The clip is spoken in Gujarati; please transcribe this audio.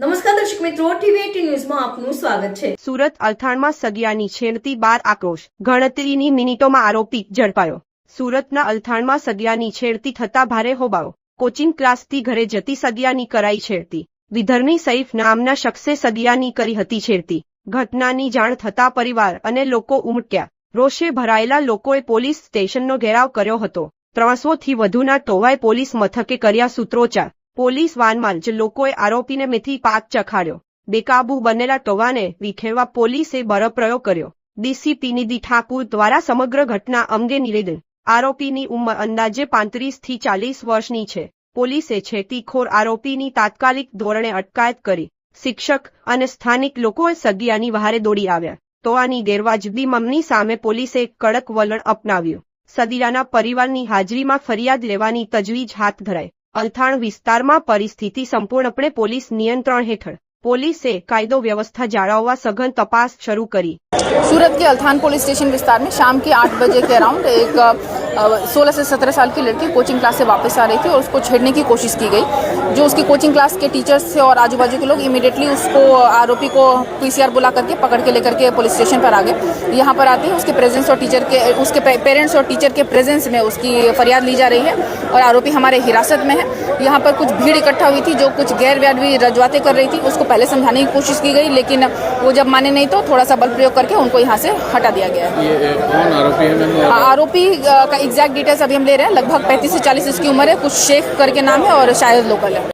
નમસ્કાર દર્શક મિત્રો, ટીવી18 ન્યૂઝમાં આપનું સ્વાગત છે। સુરત અલથાણમાં સગિયાની છેડતી બાર આક્રોશ, ગણતરીની મિનિટોમાં આરોપી ઝડપાયો। સુરતના અલથાણમાં સગિયાની છેડતી થતા ભારે હોબાળો। કોચિંગ ક્લાસથી ઘરે જતી સગિયાની કરાઈ છેડતી। વિધરની સૈફ નામના શખ્સે સગિયાની કરી હતી છેડતી। ઘટનાની જાણ થતા પરિવાર અને લોકો ઉમટ્યા। રોષે ભરાયેલા લોકોએ પોલીસ સ્ટેશનનો ઘેરાવ કર્યો હતો। 300થી વધુના ટોળાએ પોલીસ મથકે કર્યા સૂત્રોચ્ચાર। પોલીસ વાનમાં જ લોકોએ આરોપીને મેથી પાક ચખાડ્યો। બેકાબુ બનેલા ટોળાને વિખેરવા પોલીસે બળપ્રયોગ કર્યો। ડીસીપી નિધિ ઠાકુર દ્વારા સમગ્ર ઘટના અંગે નિવેદન। આરોપીની ઉંમર અંદાજે 35થી 40 વર્ષની છે। પોલીસે છેડતીખોર આરોપીની તાત્કાલિક ધોરણે અટકાયત કરી। શિક્ષક અને સ્થાનિક લોકોએ સગિયાની વહારે દોડી આવ્યા। ટોળાની ગેરવાજબી માંગણી સામે પોલીસે કડક વલણ અપનાવ્યું। સગિયાના પરિવારની હાજરીમાં ફરિયાદ લેવાની તજવીજ હાથ ધરાઈ। અલથાણ વિસ્તારમાં પરિસ્થિતિ સંપૂર્ણપણે પોલીસ નિयंत्रण हेठળ। પોલીસે कायदो व्यवस्था जाळववा सघन तपास शुरू करी। सूरत के अलथाण पुलिस स्टेशन विस्तार में शाम के 8 बजे के अराउंड एक 16 से 17 साल की लड़की कोचिंग क्लास से वापस आ रही थी और उसको छेड़ने की कोशिश की गई। जो उसकी कोचिंग क्लास के टीचर्स थे और आजू बाजू के लोग इमीडिएटली उसको आरोपी को पीसीआर बुला करके पकड़ के लेकर के पुलिस स्टेशन पर आ गए। यहाँ पर आते ही उसके प्रेजेंस और टीचर के उसके पेरेंट्स और टीचर के प्रेजेंस में उसकी फरियाद ली जा रही है और आरोपी हमारे हिरासत में है। यहाँ पर कुछ भीड़ इकट्ठा हुई थी जो कुछ गैर वाजबी रजवातें कर रही थी। उसको पहले समझाने की कोशिश की गई लेकिन वो जब माने नहीं तो थोड़ा सा बल प्रयोग करके उनको यहाँ से हटा दिया गया है। ये कौन आरोपी है? आरोपी का एग्जैक्ट डिटेल्स अभी हम ले रहे हैं। लगभग 35 से 40 इसकी उम्र है। कुछ शेख करके नाम है और शायद लोकल है।